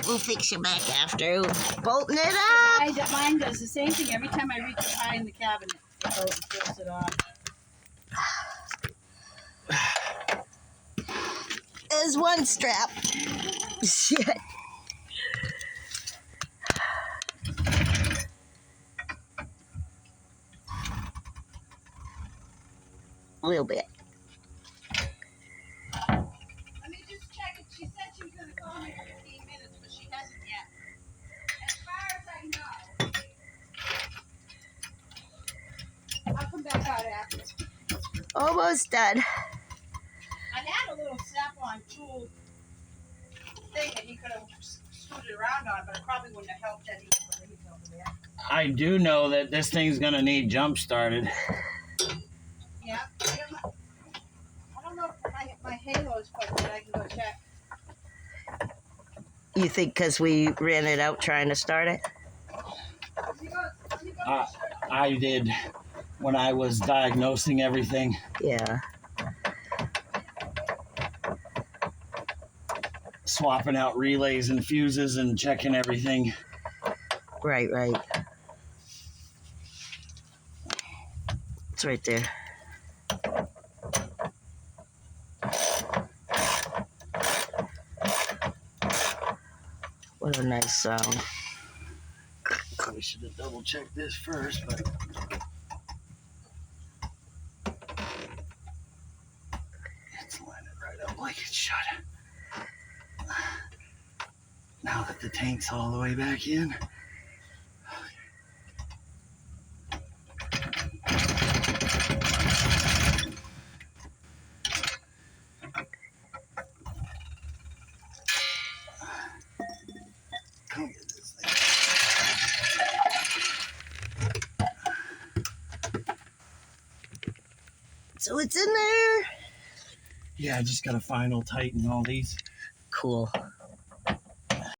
We'll fix you back after. Bolting it up. Mine does the same thing. Every time I reach up high in the cabinet, it goes and fills it off. There's one strap. Shit. A little bit. Let me just check it. She said she was going to call me in 15 minutes, but she hasn't yet. As far as I know. I'll come back out after. Almost done. I had a little snap-on tool thing that he could have scooted around on, but it probably wouldn't have helped any of the leaves over there. I do know that this thing's gonna need jump started. Yeah. I don't know if my halo's put, but I can go check. You think because we ran it out trying to start it? Let me go I did when I was diagnosing everything. Yeah. Swapping out relays and fuses and checking everything. Right. It's right there. What a nice sound. Probably should have double checked this first, but let's line it right up like it should. Now that the tank's all the way back in. Come get this thing. So it's in there. Yeah, I just gotta final tighten all these. Cool.